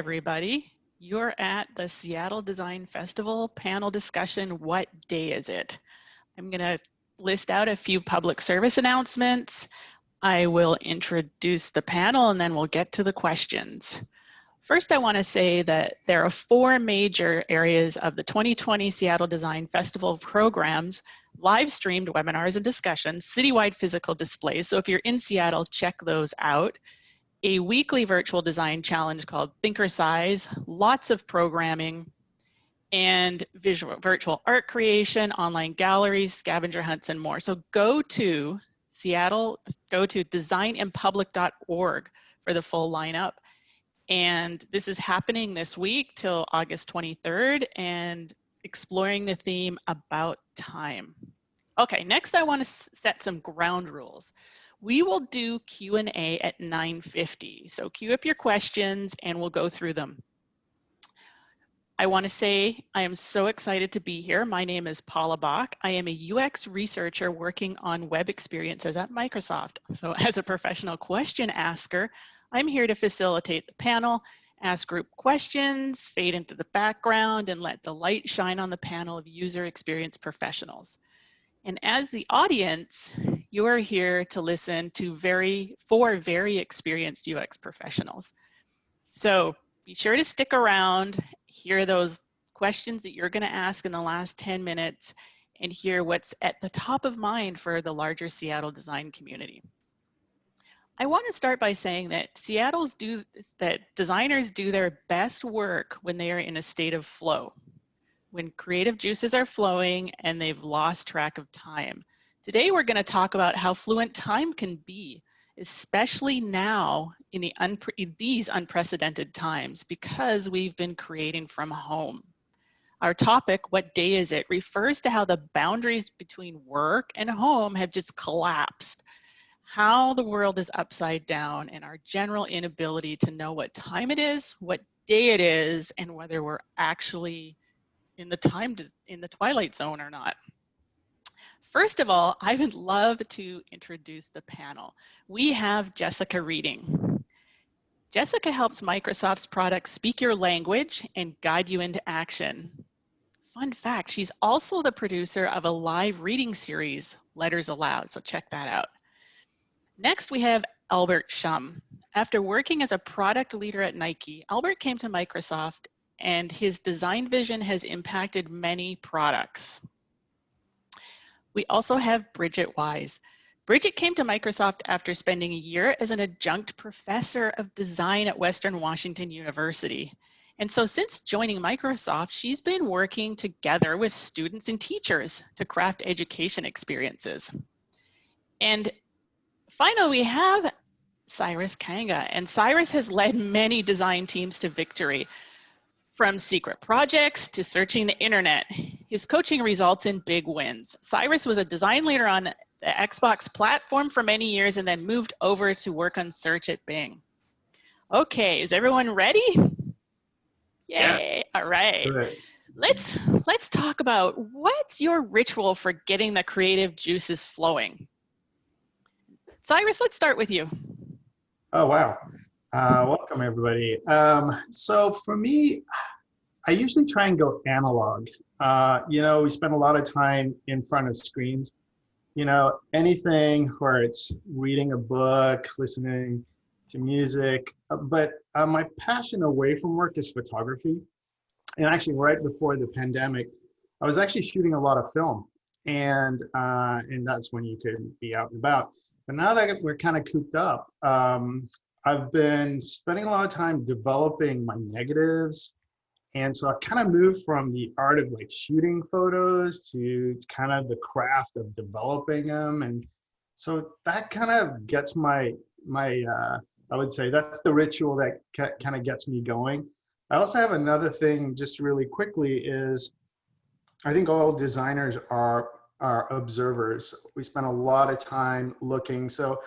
everybody. You're at the Seattle Design Festival panel discussion. What day is it? I'm going to list out a few public service announcements. I will introduce the panel and then we'll get to the questions. First, I want to say that there are 4 major areas of the 2020 Seattle Design Festival programs: live streamed webinars and discussions, citywide physical displays. So if you're in Seattle, check those out. A weekly virtual design challenge called Thinkercise, lots of programming, and virtual art creation, online galleries, scavenger hunts, and more. So go to designandpublic.org for the full lineup. And this is happening this week till August 23rd, and exploring the theme about time. Okay, next I want to set some ground rules. We will do Q&A at 9:50. So queue up your questions and we'll go through them. I want to say I am so excited to be here. My name is Paula Bach. I am a UX researcher working on web experiences at Microsoft. So as a professional question asker, I'm here to facilitate the panel, ask group questions, fade into the background, and let the light shine on the panel of user experience professionals. And as the audience, you are here to listen to 4 very experienced UX professionals. So be sure to stick around, hear those questions that you're going to ask in the last 10 minutes, and hear what's at the top of mind for the larger Seattle design community. I want to start by saying that designers do their best work when they are in a state of flow, when creative juices are flowing and they've lost track of time. Today, we're going to talk about how fluent time can be, especially now in these unprecedented times, because we've been creating from home. Our topic, What Day Is It?, refers to how the boundaries between work and home have just collapsed, how the world is upside down, and our general inability to know what time it is, what day it is, and whether we're actually in the twilight zone or not. First of all, I would love to introduce the panel. We have Jessica reading. Jessica helps Microsoft's products speak your language and guide you into action. Fun fact, she's also the producer of a live reading series, Letters Aloud, so check that out. Next, we have Albert Shum. After working as a product leader at Nike, Albert came to Microsoft, and his design vision has impacted many products. We also have Bridget Weis. Bridget came to Microsoft after spending a year as an adjunct professor of design at Western Washington University. And so since joining Microsoft, she's been working together with students and teachers to craft education experiences. And finally, we have Cyrus Kanga. And Cyrus has led many design teams to victory. From secret projects to searching the internet, his coaching results in big wins. Cyrus was a design leader on the Xbox platform for many years and then moved over to work on search at Bing. Okay, is everyone ready? Yay, yeah. All right. Good. Let's talk about what's your ritual for getting the creative juices flowing. Cyrus, let's start with you. Oh, wow. Welcome, everybody. So for me, I usually try and go analog. We spend a lot of time in front of screens. Anything where it's reading a book, listening to music. But my passion away from work is photography. And actually, right before the pandemic, I was actually shooting a lot of film. And that's when you could be out and about. But now that we're kind of cooped up, I've been spending a lot of time developing my negatives. And so I kind of moved from the art of like shooting photos to kind of the craft of developing them. And so that kind of gets I would say that's the ritual that kind of gets me going. I also have another thing just really quickly is I think all designers are observers. We spend a lot of time looking. So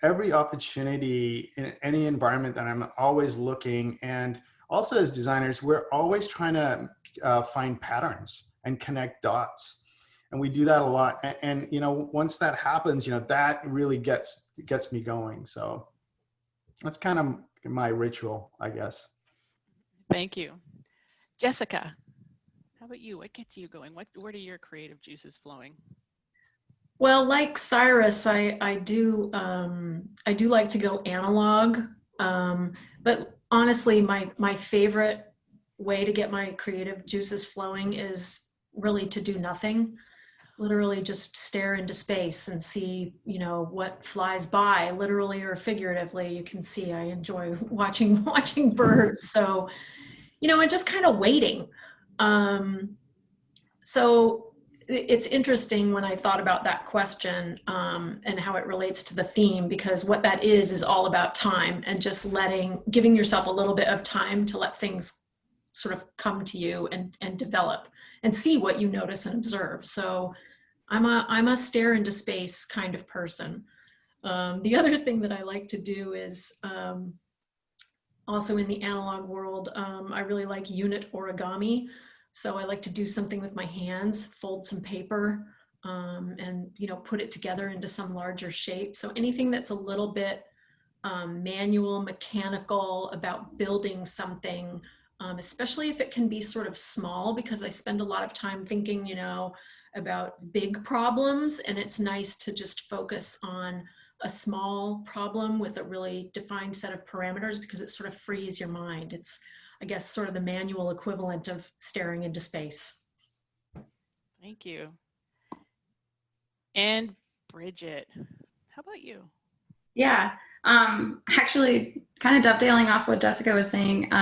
every opportunity in any environment that I'm always looking, and also as designers, we're always trying to find patterns and connect dots. And we do that a lot. And once that happens, that really gets me going. So that's kind of my ritual, I guess. Thank you. Jessica, how about you? What gets you going? What are your creative juices flowing? Well, like Cyrus, I do like to go analog, but honestly, my favorite way to get my creative juices flowing is really to do nothing. Literally just stare into space and see, what flies by, literally or figuratively. You can see I enjoy watching birds. So, and just kind of waiting. So it's interesting when I thought about that question and how it relates to the theme, because what that is all about time and just giving yourself a little bit of time to let things sort of come to you and develop and see what you notice and observe. So I'm a stare into space kind of person. The other thing that I like to do is also in the analog world, I really like unit origami. So I like to do something with my hands, fold some paper, and put it together into some larger shape. So anything that's a little bit manual, mechanical, about building something, especially if it can be sort of small, because I spend a lot of time thinking, about big problems, and it's nice to just focus on a small problem with a really defined set of parameters, because it sort of frees your mind. It's, I guess, sort of the manual equivalent of staring into space. Thank you. And Bridget, how about you? Yeah, actually kind of dovetailing off what Jessica was saying,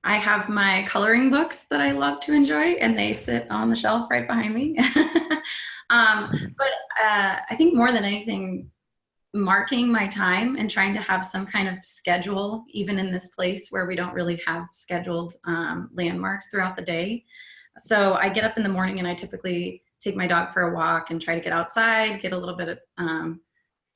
I have my coloring books that I love to enjoy, and they sit on the shelf right behind me. But I think more than anything, marking my time and trying to have some kind of schedule, even in this place where we don't really have scheduled landmarks throughout the day. So I get up in the morning and I typically take my dog for a walk and try to get outside, get a little bit of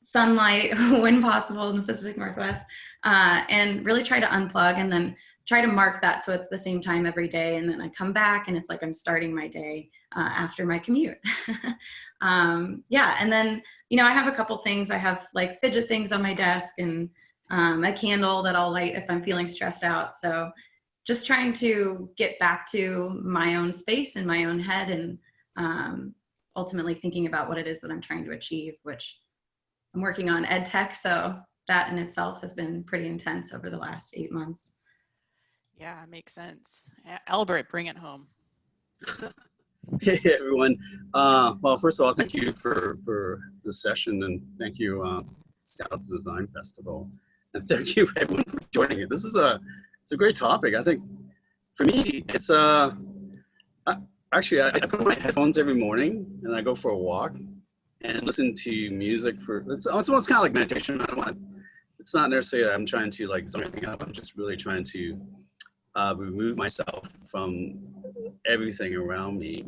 sunlight when possible in the Pacific Northwest, and really try to unplug and then try to mark that so it's the same time every day. And then I come back and it's like I'm starting my day after my commute. Yeah, and then, I have a couple things. I have like fidget things on my desk and a candle that I'll light if I'm feeling stressed out. So just trying to get back to my own space in my own head and ultimately thinking about what it is that I'm trying to achieve, which I'm working on ed tech. So that in itself has been pretty intense over the last 8 months. Yeah, makes sense. Albert, bring it home. Hey everyone. Well, first of all, thank you for this session, and thank you, Scouts Design Festival, and thank you everyone for joining it. It's a great topic. I think for me, it's actually I put my headphones every morning and I go for a walk and listen to music it's kind of like meditation. It's not necessarily that I'm trying to like zone anything up. I'm just really trying to remove myself from everything around me.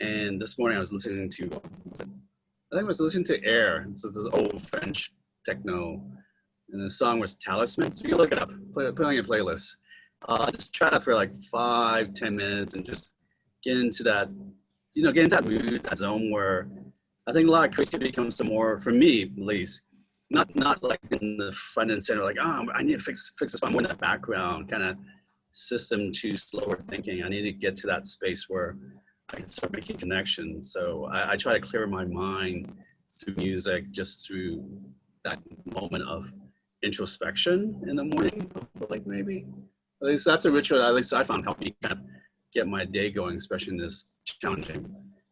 And this morning I was listening to, Air. It's this old French techno, and the song was Talisman. So you can look it up, put it on your playlist. Just try that for like 5-10 minutes and just get into that, get into that mood, that zone where I think a lot of creativity comes to more, for me at least, not like in the front and center, like, oh, I need to fix this, but more in the background, kind of system to slower thinking. I need to get to that space where I can start making connections. So I try to clear my mind through music, just through that moment of introspection in the morning, like maybe. At least that's a ritual at least I found helped me kind of get my day going, especially in this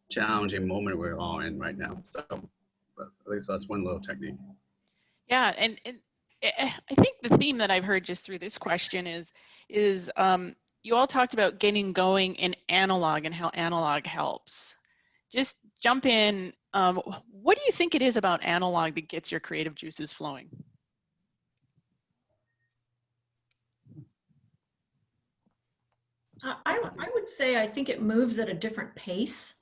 challenging moment we're all in right now. So but at least that's one little technique. Yeah, and I think the theme that I've heard just through this question is you all talked about getting going in analog and how analog helps. Just jump in. What do you think it is about analog that gets your creative juices flowing? I would say I think it moves at a different pace.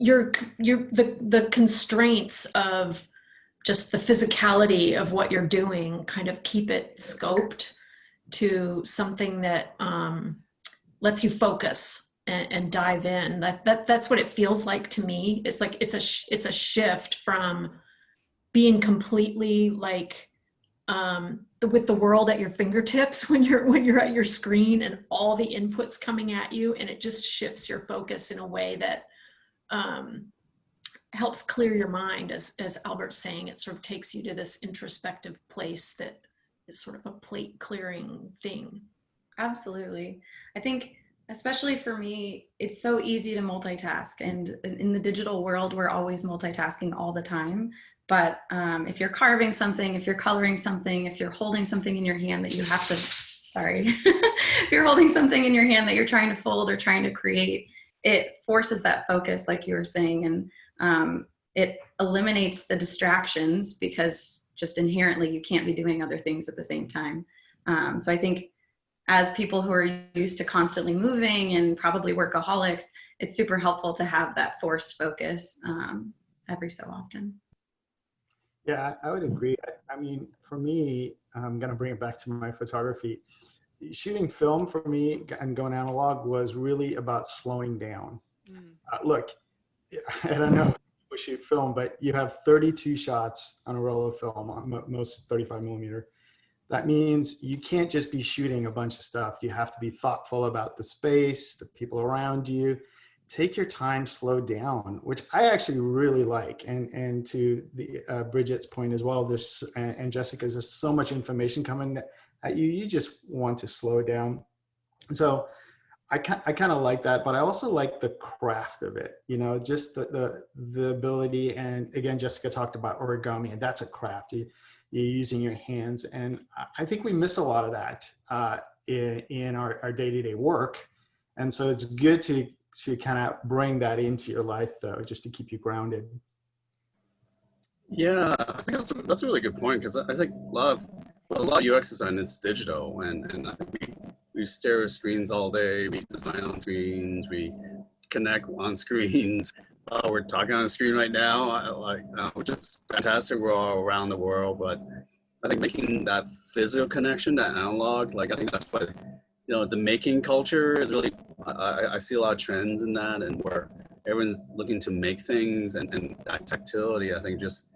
The constraints of just the physicality of what you're doing kind of keep it scoped to something that lets you focus and dive in. That's what it feels like to me. It's like it's a shift from being completely like with the world at your fingertips when you're at your screen and all the inputs coming at you, and it just shifts your focus in a way that helps clear your mind. As Albert's saying, it sort of takes you to this introspective place that is sort of a plate clearing thing. Absolutely. I think, especially for me, it's so easy to multitask, and in the digital world, we're always multitasking all the time. But if you're carving something, if you're coloring something, if you're holding something in your hand that you have to, sorry, if you're holding something in your hand that you're trying to fold or trying to create, it forces that focus, like you were saying, and it eliminates the distractions, because just inherently you can't be doing other things at the same time. So I think, as people who are used to constantly moving and probably workaholics, it's super helpful to have that forced focus every so often. Yeah, I would agree. I mean, for me, I'm going to bring it back to my photography. Shooting film for me and going analog was really about slowing down. Look, I don't know if you shoot film, but you have 32 shots on a roll of film, on most 35 millimeter. That means you can't just be shooting a bunch of stuff. You have to be thoughtful about the space, the people around you. Take your time, slow down, which I actually really like. And to the Bridget's point as well, there's and Jessica's, there's so much information coming at you. You just want to slow down. So I kind of like that, but I also like the craft of it. You know, just the ability. And again, Jessica talked about origami, and that's a craft. You're using your hands. And I think we miss a lot of that in our day-to-day work. And so it's good to kind of bring that into your life, though, just to keep you grounded. Yeah, I think that's a really good point, because I think a lot of UX design, it's digital, and I think we stare at screens all day, we design on screens, we connect on screens. We're talking on a screen right now, which is fantastic. We're all around the world, but I think making that physical connection, that analog, like I think that's why, you know, the making culture is really, I see a lot of trends in that, and where everyone's looking to make things, and that tactility, I think, just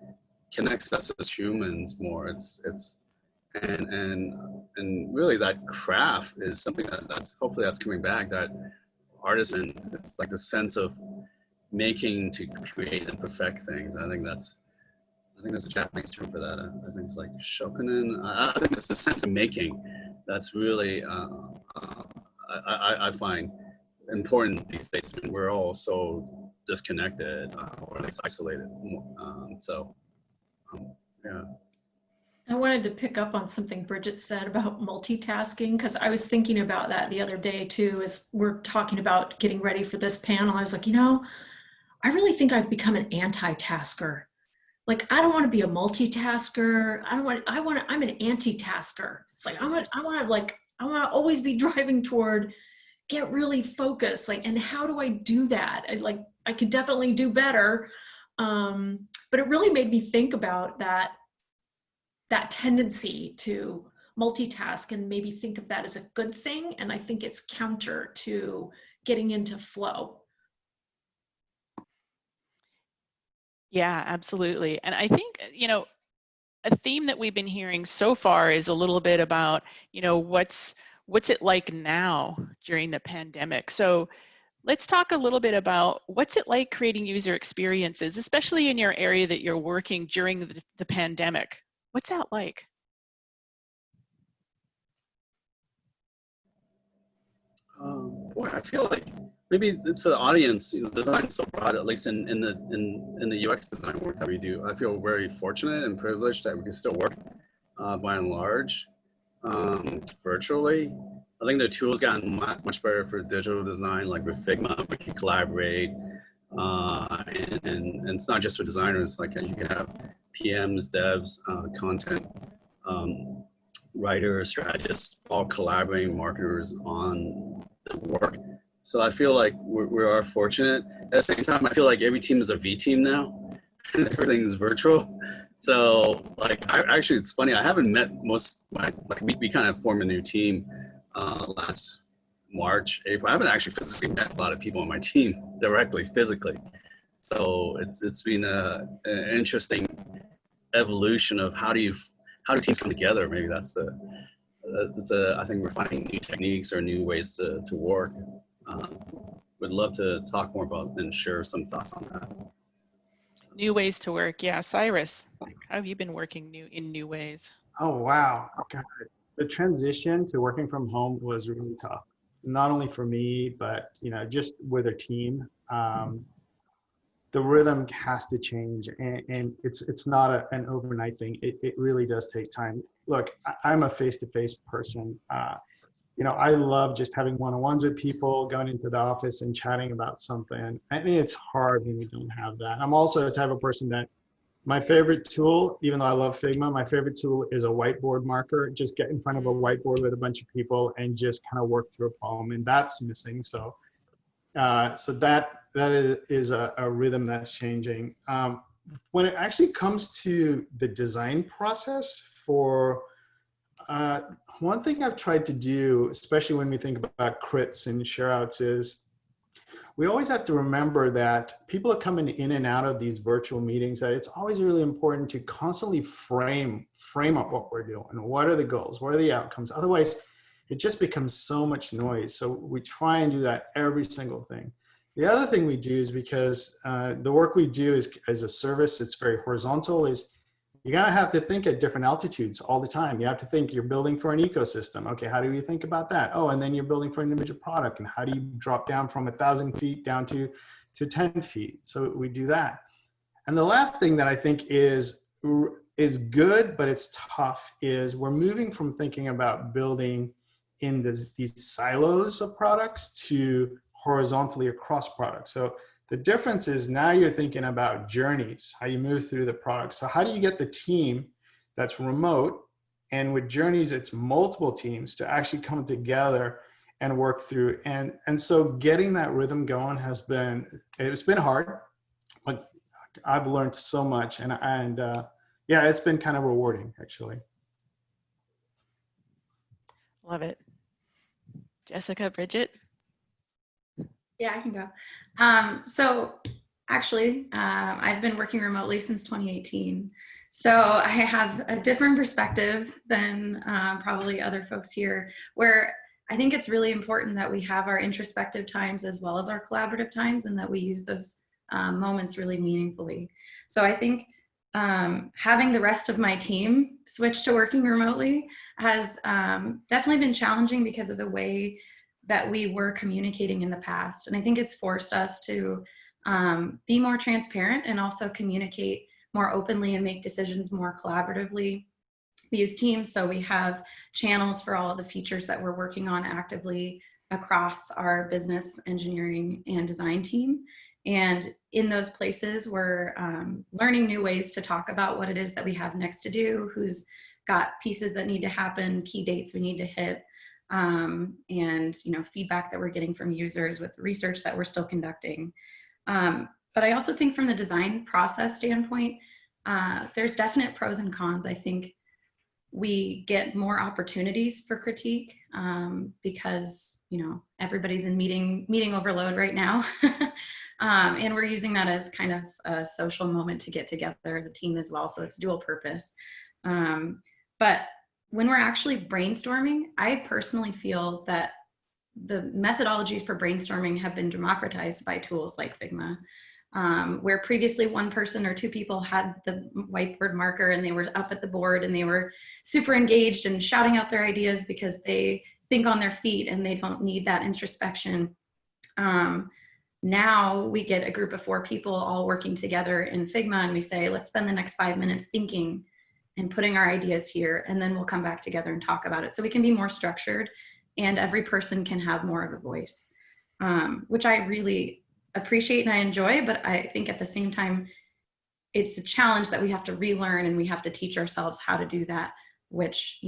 connects us as humans more. And really that craft is something that's hopefully that's coming back, that artisan. It's like the sense of making to create and perfect things. I think there's a Japanese term for that. I think it's like shokunin. I think it's the sense of making that's really I find important these days when we're all so disconnected, or at least isolated. Yeah. I wanted to pick up on something Bridget said about multitasking, because I was thinking about that the other day too, as we're talking about getting ready for this panel. I was like, you know, I really think I've become an anti-tasker. Like, I don't want to be a multitasker. I'm an anti-tasker. It's like, I want to always be driving toward, get really focused. Like, and how do I do that? I could definitely do better. But it really made me think about that tendency to multitask, and maybe think of that as a good thing. And I think it's counter to getting into flow. Yeah, absolutely. And I think, you know, a theme that we've been hearing so far is a little bit about, you know, what's it like now during the pandemic. So let's talk a little bit about what's it like creating user experiences, especially in your area that you're working during the pandemic. What's that like? Boy, I feel like maybe it's for the audience. You know, design's so broad, at least in the UX design work that we do. I feel very fortunate and privileged that we can still work by and large virtually. I think the tools gotten much better for digital design, like with Figma, we can collaborate, and it's not just for designers. Like you can have PMs, devs, content writers, strategists, all collaborating, marketers on the work. So I feel like we are fortunate. At the same time, I feel like every team is a V team now. Everything's virtual. So like, actually, it's funny. I haven't met we kind of formed a new team last March, April. I haven't actually physically met a lot of people on my team directly, physically. So it's been an interesting evolution of how do teams come together. Maybe that's I think we're finding new techniques or new ways to work. Would love to talk more about and share some thoughts on that. New ways to work. Yeah, Cyrus, how have you been working in new ways? Oh, wow. God. The transition to working from home was really tough. Not only for me, but, just with a team. The rhythm has to change, and it's not an overnight thing. It really does take time. Look, I'm a face-to-face person. I love just having one-on-ones with people, going into the office and chatting about something. I mean, it's hard when you don't have that. I'm also the type of person that my favorite tool, even though I love Figma, my favorite tool is a whiteboard marker. Just get in front of a whiteboard with a bunch of people and just kind of work through a problem, and that's missing. So that is a rhythm that's changing. When it actually comes to the design process for one thing I've tried to do, especially when we think about crits and shareouts, is we always have to remember that people are coming in and out of these virtual meetings, that it's always really important to constantly frame up what we're doing. What are the goals? What are the outcomes? Otherwise, it just becomes so much noise. So we try and do that every single thing. The other thing we do is, because the work we do is as a service, it's very horizontal, is you gotta have to think at different altitudes all the time. You have to think you're building for an ecosystem. Okay, how do you think about that? Oh, and then you're building for an individual product, and how do you drop down from 1,000 feet down to 10 feet? So we do that. And the last thing that I think is good, but it's tough, is we're moving from thinking about building in these silos of products to horizontally across products. So the difference is now you're thinking about journeys, how you move through the product. So how do you get the team that's remote, and with journeys, it's multiple teams, to actually come together and work through. And so getting that rhythm going it's been hard, but I've learned so much, and yeah, it's been kind of rewarding, actually. Love it. Jessica, Bridget? Yeah, I can go. So actually, I've been working remotely since 2018. So I have a different perspective than probably other folks here, where I think it's really important that we have our introspective times as well as our collaborative times, and that we use those moments really meaningfully. So I think having the rest of my team switch to working remotely has definitely been challenging because of the way that we were communicating in the past. And I think it's forced us to be more transparent and also communicate more openly and make decisions more collaboratively. We use Teams, so we have channels for all of the features that we're working on actively across our business, engineering, and design team. And in those places, we're learning new ways to talk about what it is that we have next to do, who's got pieces that need to happen, key dates we need to hit, and feedback that we're getting from users with research that we're still conducting. But I also think from the design process standpoint, there's definite pros and cons. I think we get more opportunities for critique because everybody's in meeting overload right now. And we're using that as kind of a social moment to get together as a team as well. So it's dual purpose. But when we're actually brainstorming, I personally feel that the methodologies for brainstorming have been democratized by tools like Figma, where previously one person or two people had the whiteboard marker and they were up at the board and they were super engaged and shouting out their ideas because they think on their feet and they don't need that introspection. Now we get a group of 4 people all working together in Figma, and we say, let's spend the next 5 minutes thinking and putting our ideas here, and then we'll come back together and talk about it. So we can be more structured, and every person can have more of a voice, which I really appreciate and I enjoy, but I think at the same time, it's a challenge that we have to relearn, and we have to teach ourselves how to do that, which,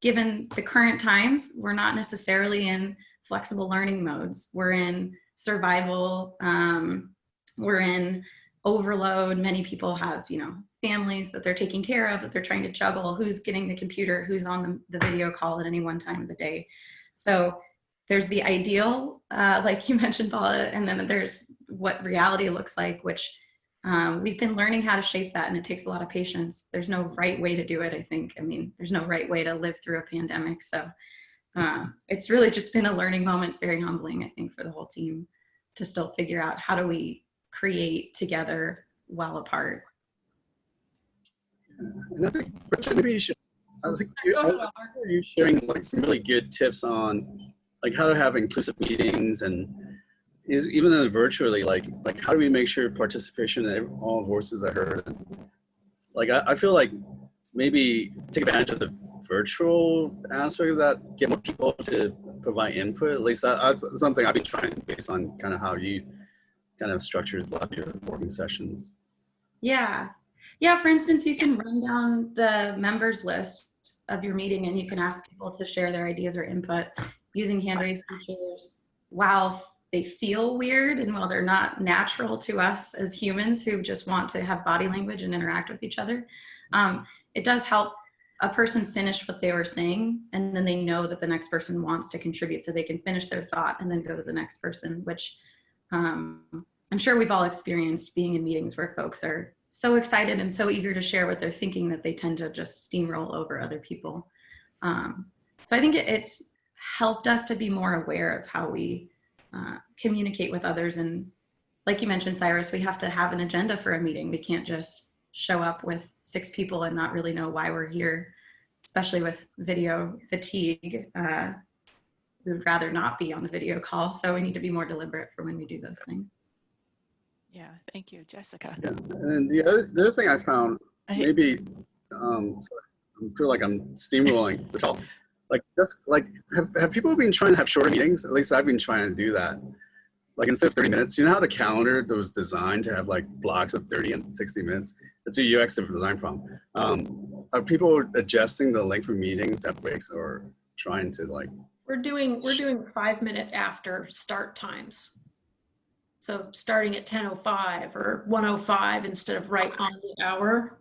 given the current times, we're not necessarily in flexible learning modes. We're in survival, we're in overload. Many people have, families that they're taking care of, that they're trying to juggle, who's getting the computer, who's on the video call at any one time of the day. So there's the ideal, like you mentioned, Paula, and then there's what reality looks like, which we've been learning how to shape that, and it takes a lot of patience. There's no right way to do it, I think. I mean, there's no right way to live through a pandemic. So it's really just been a learning moment. It's very humbling, I think, for the whole team to still figure out how do we create together while apart. And I think, Bridget, maybe you should, I think you're sharing like some really good tips on like how to have inclusive meetings, and even in virtually, like how do we make sure participation and all voices are heard? Like I feel like maybe take advantage of the virtual aspect of that, get more people to provide input. At least that's something I've been trying based on kind of how you kind of structures a lot of your working sessions. Yeah. Yeah, for instance, you can run down the members list of your meeting and you can ask people to share their ideas or input using hand raise features while they feel weird and while they're not natural to us as humans who just want to have body language and interact with each other. It does help a person finish what they were saying, and then they know that the next person wants to contribute, so they can finish their thought and then go to the next person, which I'm sure we've all experienced being in meetings where folks are so excited and so eager to share what they're thinking that they tend to just steamroll over other people. So I think it's helped us to be more aware of how we communicate with others. And like you mentioned, Cyrus, we have to have an agenda for a meeting. We can't just show up with 6 people and not really know why we're here, especially with video fatigue. We would rather not be on the video call, so we need to be more deliberate for when we do those things. Yeah, thank you, Jessica. Yeah. And the other thing I found, maybe, sorry, I feel like I'm steamrolling the talk. Like, just like, have people been trying to have shorter meetings? At least I've been trying to do that. Like instead of 30 minutes, you know how the calendar that was designed to have like blocks of 30 and 60 minutes? It's a UX design problem. Are people adjusting the length of meetings to have breaks, or trying to like? We're doing 5-minute after start times. So starting at 10:05 or 1:05 instead of right on the hour.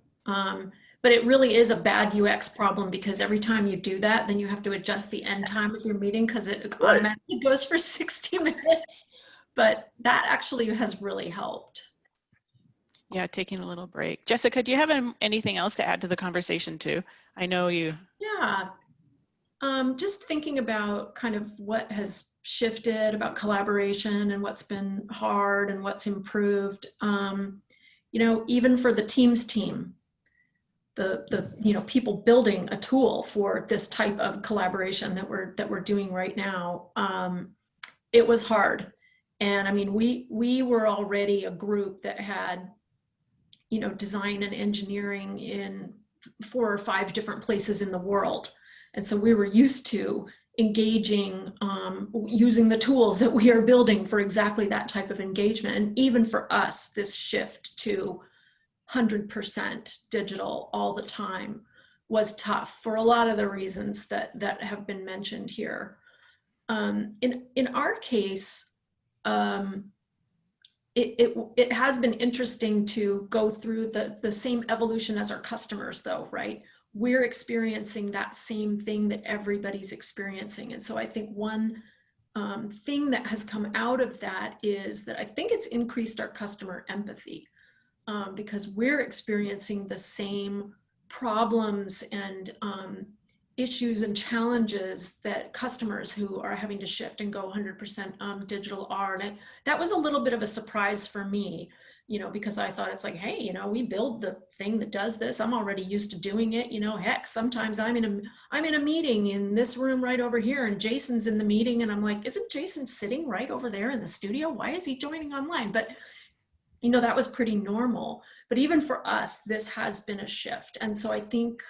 But it really is a bad UX problem, because every time you do that, then you have to adjust the end time of your meeting because it automatically goes for 60 minutes. But that actually has really helped. Yeah, taking a little break. Jessica, do you have anything else to add to the conversation too? I know you. Yeah. Just thinking about kind of what has shifted about collaboration and what's been hard and what's improved. You know, even for the Teams team, the people building a tool for this type of collaboration that we're doing right now, it was hard. And I mean, we were already a group that had, design and engineering in 4 or 5 different places in the world. And so we were used to engaging, using the tools that we are building for exactly that type of engagement. And even for us, this shift to 100% digital all the time was tough for a lot of the reasons that have been mentioned here. In our case, it has been interesting to go through the same evolution as our customers, though, right? We're experiencing that same thing that everybody's experiencing. And so I think one thing that has come out of that is that I think it's increased our customer empathy, because we're experiencing the same problems and issues and challenges that customers who are having to shift and go 100% digital are. And that was a little bit of a surprise for me, because I thought it's like, hey, we build the thing that does this. I'm already used to doing it. Heck, sometimes I'm in a meeting in this room right over here, and Jason's in the meeting, and I'm like, isn't Jason sitting right over there in the studio? Why is he joining online? But that was pretty normal. But even for us, this has been a shift. And so I think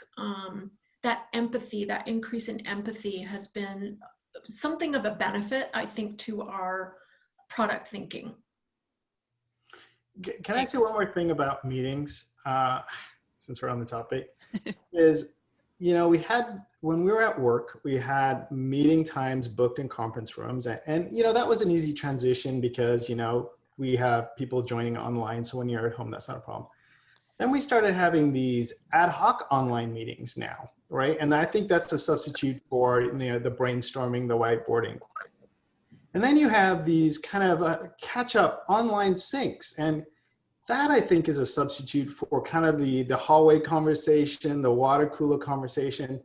that empathy, that increase in empathy has been something of a benefit, I think, to our product thinking. Can I say one more thing about meetings, since we're on the topic, is, we had, when we were at work, we had meeting times booked in conference rooms. And that was an easy transition because, we have people joining online. So when you're at home, that's not a problem. Then we started having these ad hoc online meetings now, right? And I think that's a substitute for, the brainstorming, the whiteboarding. And then you have these kind of catch-up online syncs. And, that I think is a substitute for kind of the hallway conversation, the water cooler conversation.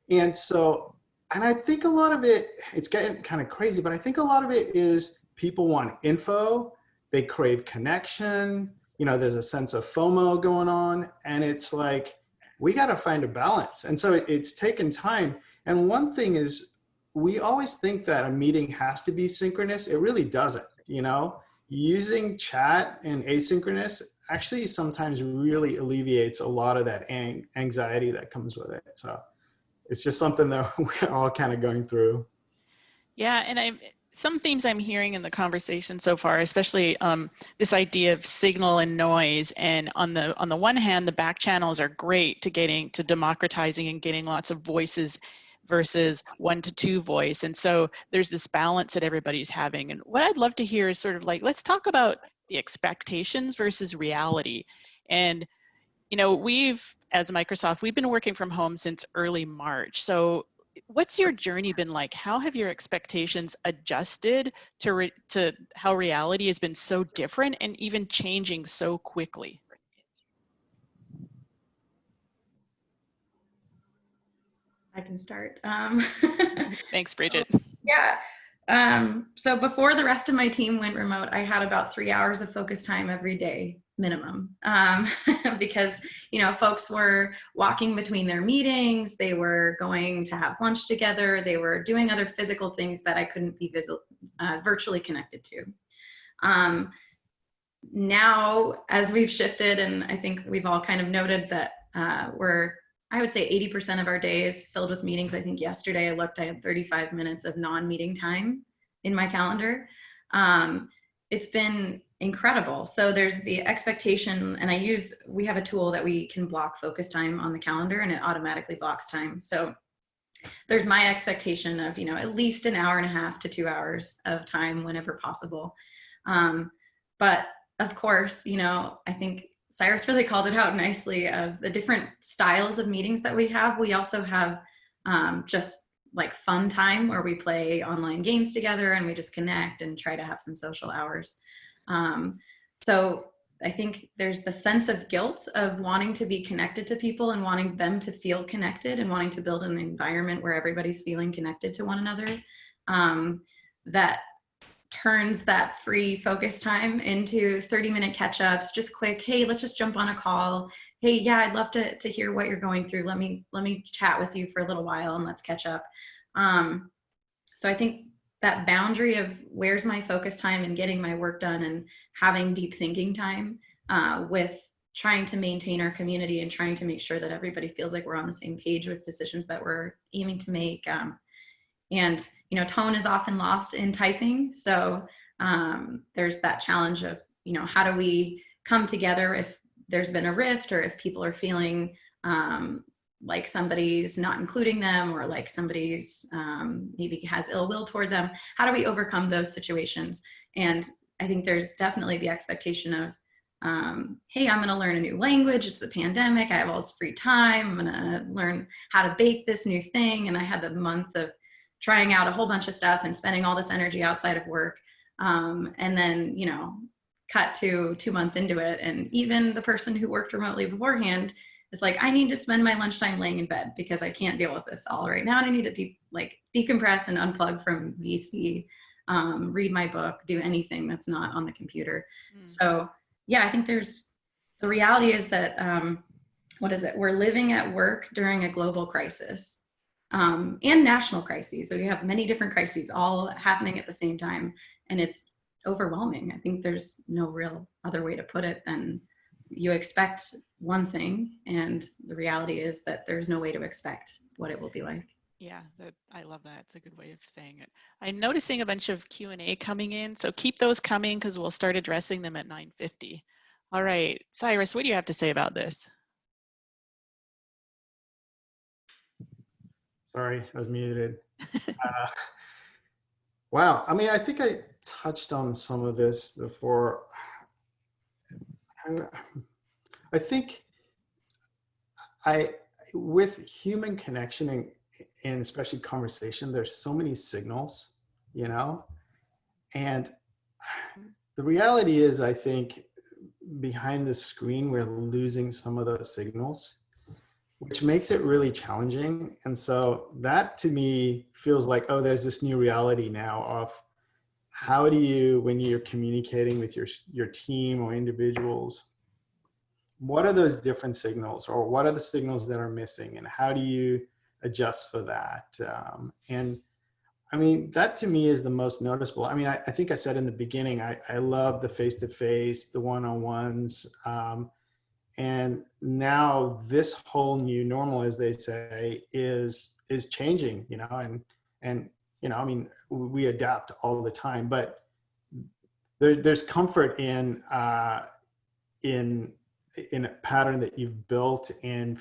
And so, and I think a lot of it, it's getting kind of crazy, but I think a lot of it is people want info, they crave connection, you know, there's a sense of FOMO going on, and it's like, we got to find a balance. And so it's taken time. And one thing is, we always think that a meeting has to be synchronous. It really doesn't, you know? Using chat and asynchronous actually sometimes really alleviates a lot of that anxiety that comes with it. So it's just something that we're all kind of going through. Yeah, and some themes I'm hearing in the conversation so far, especially this idea of signal and noise. And on the one hand, the back channels are great to democratizing and getting lots of voices versus 1 to 2 voice. And so there's this balance that everybody's having. And what I'd love to hear is sort of like, let's talk about the expectations versus reality. And, you know, as Microsoft, we've been working from home since early March. So what's your journey been like? How have your expectations adjusted to how reality has been so different and even changing so quickly? I can start. Thanks, Bridget. Yeah. So before the rest of my team went remote, I had about 3 hours of focus time every day minimum, because, you know, folks were walking between their meetings, they were going to have lunch together, they were doing other physical things that I couldn't be virtually connected to. Now, as we've shifted, and I think we've all kind of noted that I would say 80% of our day is filled with meetings. I think yesterday I had 35 minutes of non-meeting time in my calendar. It's been incredible. So there's the expectation, and we have a tool that we can block focus time on the calendar, and it automatically blocks time. So there's my expectation of, you know, at least an hour and a half to 2 hours of time whenever possible. But of course, you know, I think Cyrus really called it out nicely of the different styles of meetings that we have. We also have just like fun time where we play online games together and we just connect and try to have some social hours. So I think there's the sense of guilt of wanting to be connected to people and wanting them to feel connected and wanting to build an environment where everybody's feeling connected to one another. That turns that free focus time into 30-minute catch-ups, just quick, hey, let's just jump on a call. Hey, yeah, I'd love to hear what you're going through. Let me chat with you for a little while and let's catch up. So I think that boundary of where's my focus time and getting my work done and having deep thinking time with trying to maintain our community and trying to make sure that everybody feels like we're on the same page with decisions that we're aiming to make. And, you know, tone is often lost in typing. So there's that challenge of, you know, how do we come together if there's been a rift or if people are feeling like somebody's not including them or like somebody's maybe has ill will toward them. How do we overcome those situations? And I think there's definitely the expectation of, hey, I'm going to learn a new language. It's the pandemic. I have all this free time. I'm going to learn how to bake this new thing. And I had the month of trying out a whole bunch of stuff and spending all this energy outside of work. And then, you know, cut to 2 months into it. And even the person who worked remotely beforehand is like, I need to spend my lunchtime laying in bed because I can't deal with this all right now. And I need to decompress and unplug from VC, read my book, do anything that's not on the computer. So yeah, I think the reality is that, we're living at work during a global crisis. And national crises. So you have many different crises all happening at the same time, and it's overwhelming. I think there's no real other way to put it than you expect one thing, and the reality is that there's no way to expect what it will be like. Yeah, I love that. It's a good way of saying it. I'm noticing a bunch of Q&A coming in, so keep those coming because we'll start addressing them at 9:50. All right, Cyrus, what do you have to say about this? Sorry, I was muted. Wow, I mean, I think I touched on some of this before. I think with human connection and especially conversation, there's so many signals, you know, and the reality is, I think behind the screen, we're losing some of those signals, which makes it really challenging. And so that to me feels like, oh, there's this new reality now of how do you, when you're communicating with your team or individuals, what are those different signals, or what are the signals that are missing, and how do you adjust for that? And I mean, that to me is the most noticeable. I mean, I think I said in the beginning, I love the face-to-face, the one-on-ones. And now this whole new normal, as they say, is changing, you know, and, you know, I mean, we adapt all the time, but there's comfort in a pattern that you've built, and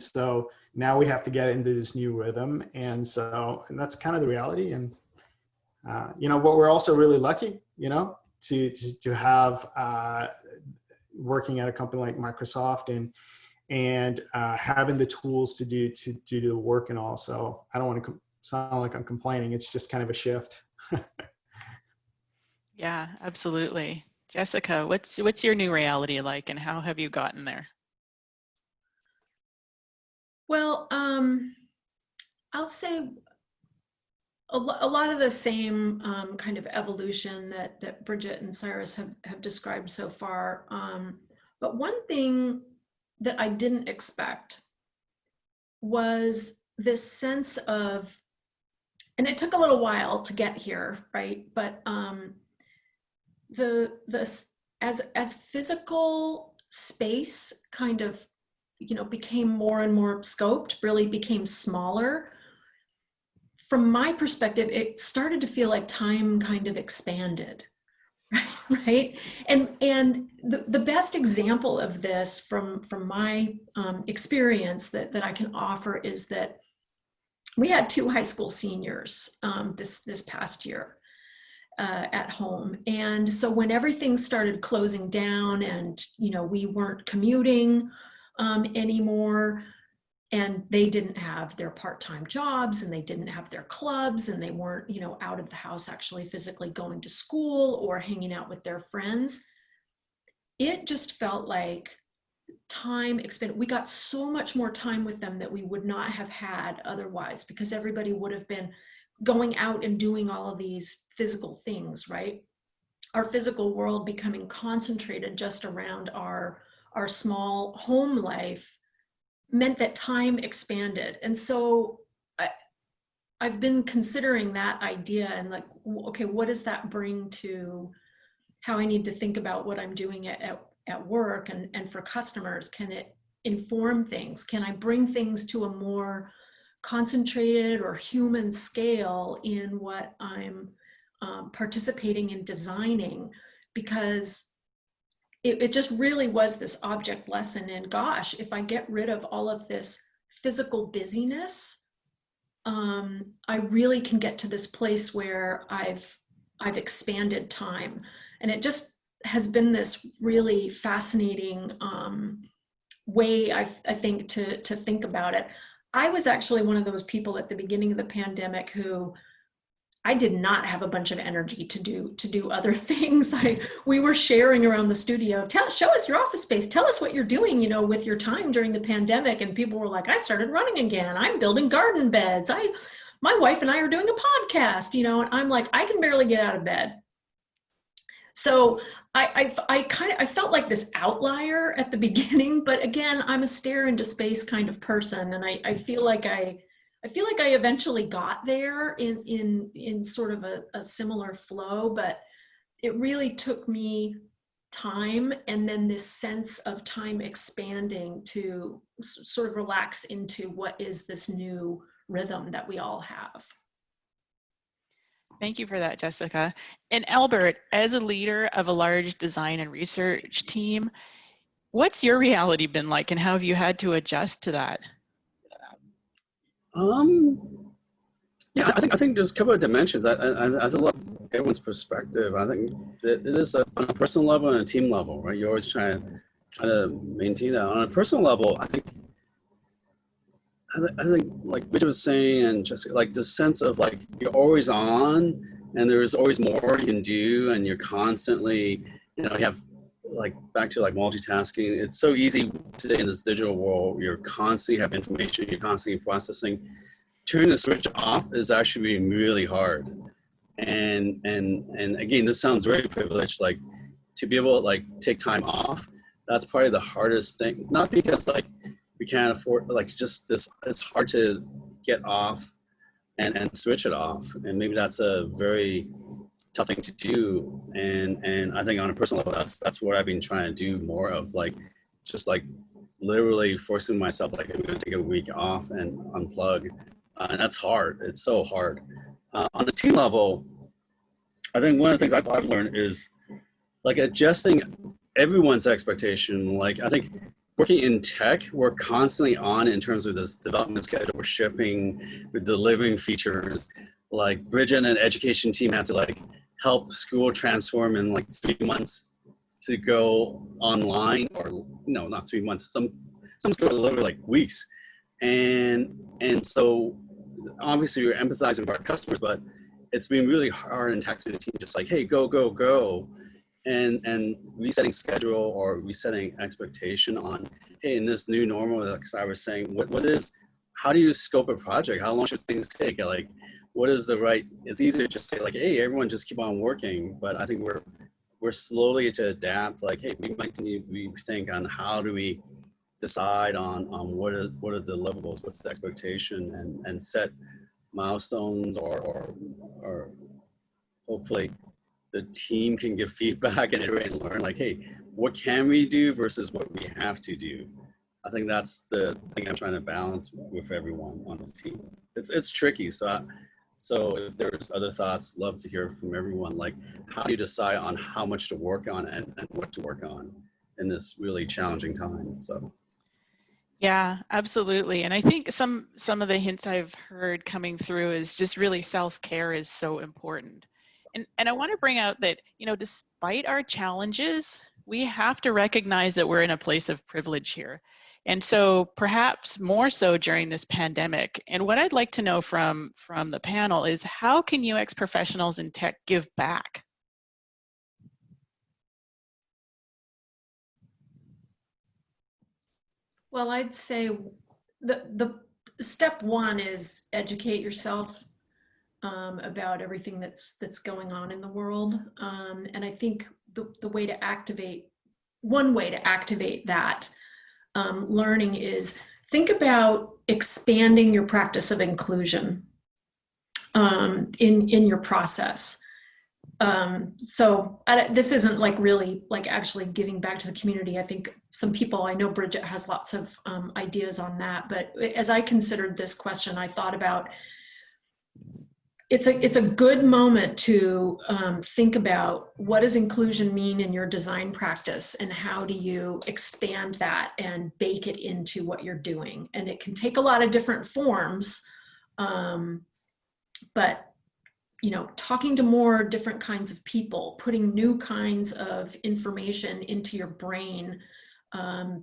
so now we have to get into this new rhythm, and that's kind of the reality. And you know, what we're also really lucky, you know, to have working at a company like Microsoft and having the tools to do the work and all. So I don't want to sound like I'm complaining. It's just kind of a shift. Yeah, absolutely. Jessica, what's your new reality like, and how have you gotten there? Well, I'll say a lot of the same kind of evolution that Bridget and Cyrus have described so far. But one thing that I didn't expect was this sense of, and it took a little while to get here, right? But as physical space kind of, you know, became more and more scoped, really became smaller. From my perspective, it started to feel like time kind of expanded, right? And the best example of this from my experience that I can offer is that we had 2 high school seniors this past year at home. And so when everything started closing down and, you know, we weren't commuting anymore, and they didn't have their part-time jobs, and they didn't have their clubs, and they weren't, you know, out of the house actually physically going to school or hanging out with their friends, it just felt like time expanded. We got so much more time with them that we would not have had otherwise, because everybody would have been going out and doing all of these physical things, right? Our physical world becoming concentrated just around our small home life meant that time expanded. And so I've been considering that idea and like, okay, what does that bring to how I need to think about what I'm doing at work and for customers? Can it inform things? Can I bring things to a more concentrated or human scale in what I'm participating in designing? Because it just really was this object lesson in, gosh, if I get rid of all of this physical busyness, I really can get to this place where I've expanded time. And it just has been this really fascinating way, I think, to think about it. I was actually one of those people at the beginning of the pandemic who I did not have a bunch of energy to do other things. We were sharing around the studio, show us your office space, tell us what you're doing, you know, with your time during the pandemic. And people were like, I started running again. I'm building garden beds. My wife and I are doing a podcast, you know, and I'm like, I can barely get out of bed. So I felt like this outlier at the beginning, but again, I'm a stare into space kind of person. And I feel like I eventually got there in sort of a similar flow, but it really took me time and then this sense of time expanding to sort of relax into what is this new rhythm that we all have. Thank you for that, Jessica. And Albert, as a leader of a large design and research team, what's your reality been like, and how have you had to adjust to that? Yeah, I think there's a couple of dimensions. I love everyone's perspective. I think that it is on a personal level and a team level, right? You're always trying to maintain that. On a personal level, I think like Bridget was saying, and Jessica, like the sense of like you're always on, and there's always more you can do, and you're constantly, you know, you have like back to like multitasking. It's so easy today in this digital world. You're constantly have information, you're constantly processing. Turning the switch off is actually really hard. And again, this sounds very privileged, like to be able to like take time off. That's probably the hardest thing. Not because like we can't afford, like just this, it's hard to get off and switch it off. And maybe that's a very tough thing to do. And I think on a personal level, that's what I've been trying to do more of, like just like literally forcing myself, like I'm gonna take a week off and unplug. And that's hard. It's so hard. On the team level, I think one of the things I've learned is like adjusting everyone's expectation. Like I think working in tech, we're constantly on in terms of this development schedule. We're shipping, we're delivering features. Like Bridget and an education team have to like help school transform in like 3 months to go online, or no, not 3 months. Some school literally like weeks. And so obviously we're empathizing with our customers, but it's been really hard and taxing the team, just like, hey, go, go, go. And resetting schedule or resetting expectation on, hey, in this new normal, like I was saying, how do you scope a project? How long should things take? Like, what is the right, it's easier to just say like, hey, everyone just keep on working. But I think we're slowly to adapt, like, hey, we might need to rethink on how do we decide on what are the deliverables, what's the expectation, and set milestones, or hopefully the team can give feedback and iterate and learn, like, hey, what can we do versus what we have to do? I think that's the thing I'm trying to balance with everyone on this team. It's tricky. So if there's other thoughts, love to hear from everyone. Like, how do you decide on how much to work on and what to work on in this really challenging time? So. Yeah, absolutely. And I think some of the hints I've heard coming through is just really self-care is so important. And I want to bring out that, you know, despite our challenges, we have to recognize that we're in a place of privilege here. And so perhaps more so during this pandemic. And what I'd like to know from the panel is, how can UX professionals in tech give back? Well, I'd say the step one is educate yourself about everything that's going on in the world. And I think the way to activate, one way to activate that learning is think about expanding your practice of inclusion in your process. So this isn't like really like actually giving back to the community. I think some people, I know Bridget has lots of ideas on that, but as I considered this question, I thought about it's a good moment to think about, what does inclusion mean in your design practice, and how do you expand that and bake it into what you're doing? And it can take a lot of different forms, but you know, talking to more different kinds of people, putting new kinds of information into your brain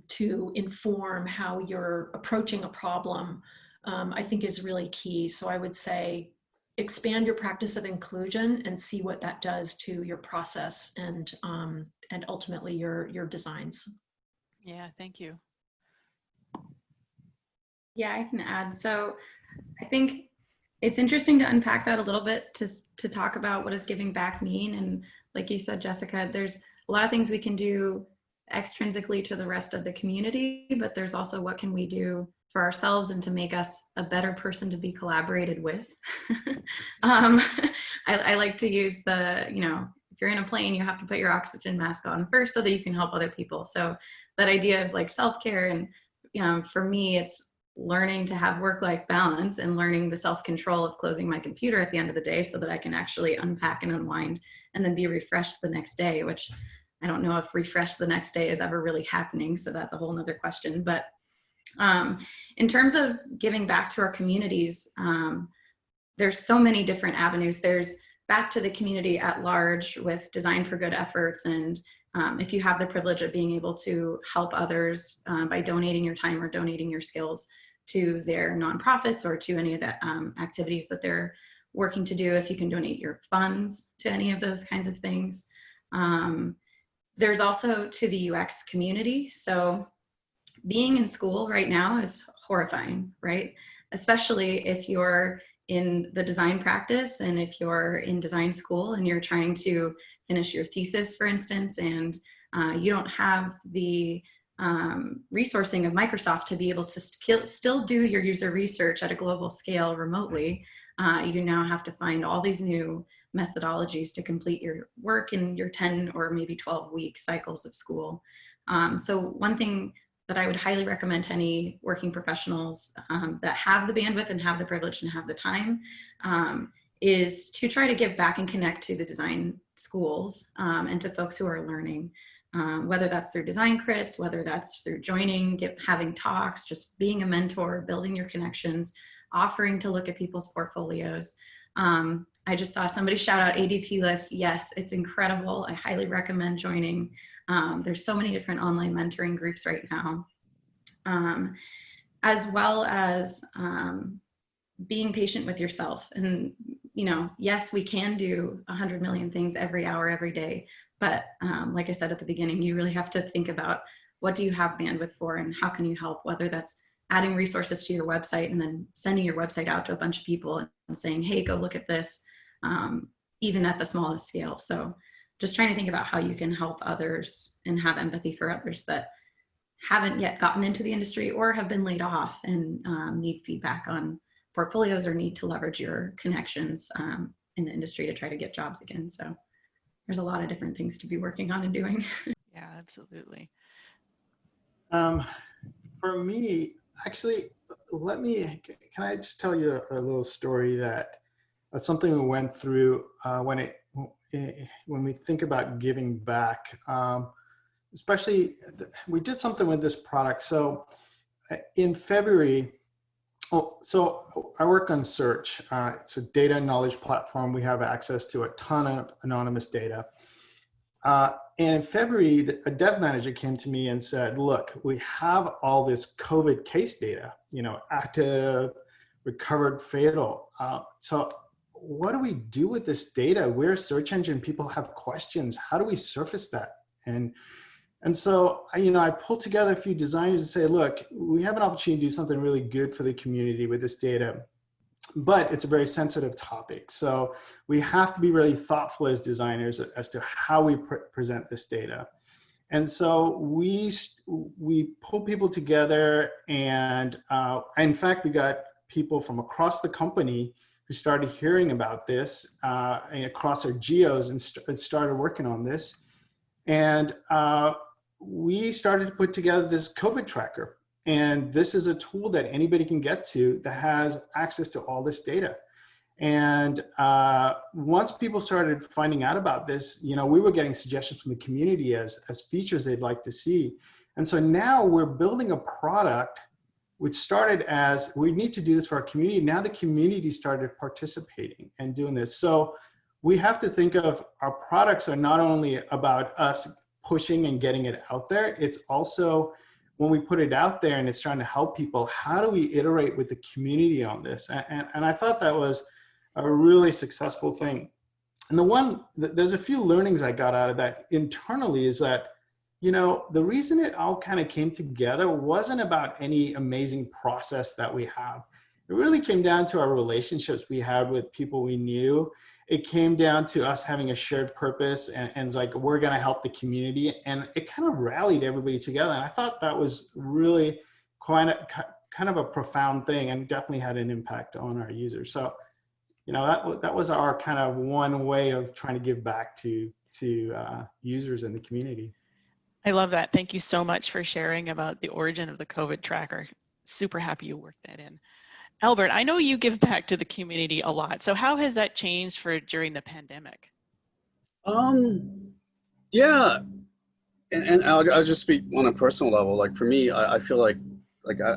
to inform how you're approaching a problem, I think is really key. So I would say, expand your practice of inclusion and see what that does to your process and ultimately your designs. Yeah, thank you. Yeah, I can add. So I think it's interesting to unpack that a little bit, to talk about what does giving back mean. And like you said, Jessica, there's a lot of things we can do extrinsically to the rest of the community, but there's also what can we do for ourselves and to make us a better person to be collaborated with. I like to use the, you know, if you're in a plane, you have to put your oxygen mask on first so that you can help other people. So that idea of like self-care, and you know, for me, it's learning to have work-life balance and learning the self-control of closing my computer at the end of the day so that I can actually unpack and unwind and then be refreshed the next day, which I don't know if refreshed the next day is ever really happening. So that's a whole nother question. But in terms of giving back to our communities, there's so many different avenues. There's back to the community at large with Design for Good efforts. And if you have the privilege of being able to help others by donating your time or donating your skills to their nonprofits or to any of the activities that they're working to do, if you can donate your funds to any of those kinds of things. There's also to the UX community. So being in school right now is horrifying, right? Especially if you're in the design practice and if you're in design school and you're trying to finish your thesis, for instance, and you don't have the resourcing of Microsoft to be able to still do your user research at a global scale remotely. You now have to find all these new methodologies to complete your work in your 10 or maybe 12-week cycles of school. So one thing that I would highly recommend to any working professionals that have the bandwidth and have the privilege and have the time is to try to give back and connect to the design schools and to folks who are learning. Whether that's through design crits, whether that's through joining, having talks, just being a mentor, building your connections, offering to look at people's portfolios. I just saw somebody shout out ADP List. Yes, it's incredible. I highly recommend joining. There's so many different online mentoring groups right now, as well as being patient with yourself. And, you know, yes, we can do 100 million things every hour, every day. But like I said at the beginning, you really have to think about what do you have bandwidth for and how can you help, whether that's adding resources to your website and then sending your website out to a bunch of people and saying, hey, go look at this, even at the smallest scale. So just trying to think about how you can help others and have empathy for others that haven't yet gotten into the industry or have been laid off and need feedback on portfolios or need to leverage your connections in the industry to try to get jobs again. So there's a lot of different things to be working on and doing. Yeah, absolutely. For me, actually, can I just tell you a little story that something we went through when we think about giving back, especially we did something with this product. So in February, so I work on Search. It's a data and knowledge platform. We have access to a ton of anonymous data. And in February, a dev manager came to me and said, look, we have all this COVID case data, you know, active, recovered, fatal. So what do we do with this data? We're a search engine. People have questions. How do we surface that? And so, you know, I pulled together a few designers and say, look, we have an opportunity to do something really good for the community with this data, but it's a very sensitive topic. So we have to be really thoughtful as designers as to how we present this data. And so we pulled people together and in fact, we got people from across the company who started hearing about this and across our geos and started working on this. And we started to put together this COVID tracker. And this is a tool that anybody can get to that has access to all this data. And once people started finding out about this, you know, we were getting suggestions from the community as features they'd like to see. And so now we're building a product which started as, we need to do this for our community. Now the community started participating and doing this. So we have to think of our products are not only about us pushing and getting it out there, it's also when we put it out there and it's trying to help people, how do we iterate with the community on this? And I thought that was a really successful thing. And there's a few learnings I got out of that internally is that, you know, the reason it all kind of came together wasn't about any amazing process that we have. It really came down to our relationships we had with people we knew. It came down to us having a shared purpose and it's like, we're going to help the community. And it kind of rallied everybody together. And I thought that was really kind of a profound thing and definitely had an impact on our users. So, you know, that was our kind of one way of trying to give back to users in the community. I love that. Thank you so much for sharing about the origin of the COVID tracker. Super happy you worked that in. Albert, I know you give back to the community a lot. So how has that changed during the pandemic? Yeah, and I'll just speak on a personal level. Like for me, I feel like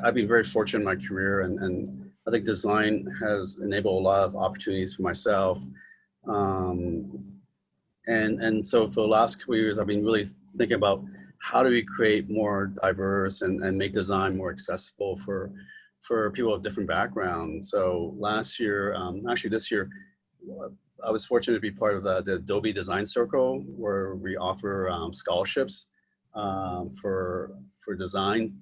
I've been very fortunate in my career, and I think design has enabled a lot of opportunities for myself. And so for the last couple of years, I've been really thinking about how do we create more diverse and make design more accessible for people of different backgrounds. So last year, actually this year, I was fortunate to be part of the Adobe Design Circle, where we offer scholarships for design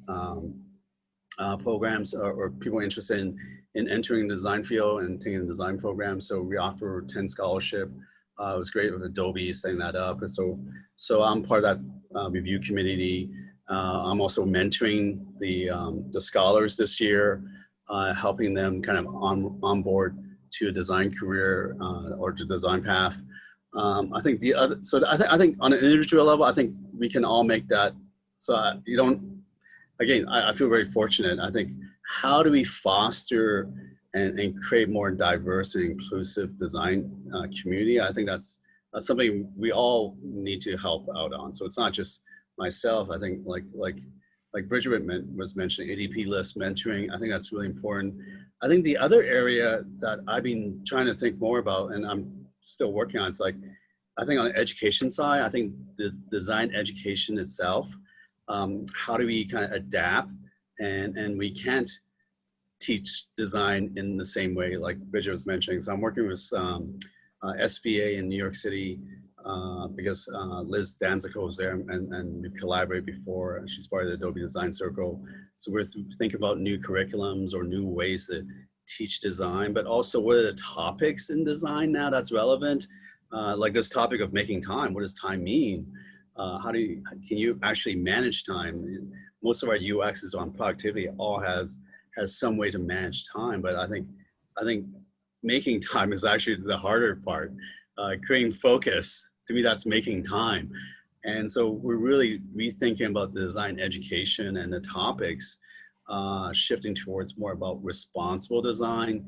programs, or people interested in entering the design field and taking a design program. So we offer 10 scholarship. It was great with Adobe setting that up. And so I'm part of that review committee. I'm also mentoring the scholars this year, helping them kind of on board to a design career or to design path. I think I think on an individual level, I think we can all make that. So you don't. Again, I feel very fortunate. I think, how do we foster and create more diverse and inclusive design community? I think that's something we all need to help out on. So it's not just myself. I think like Bridget was mentioning, ADP list mentoring. I think that's really important. I think the other area that I've been trying to think more about, and I'm still working on, it's like, I think on the education side, I think the design education itself, how do we kind of adapt, and we can't teach design in the same way like Bridget was mentioning. So I'm working with SVA in New York City because Liz Danzico was there, and we've collaborated before. She's part of the Adobe Design Circle. So we're thinking about new curriculums or new ways to teach design, but also what are the topics in design now that's relevant? Like this topic of making time. What does time mean? Can you actually manage time? Most of our UX is on productivity, all has some way to manage time, but I think making time is actually the harder part. Creating focus, to me, that's making time. And so we're really rethinking about the design education and the topics, shifting towards more about responsible design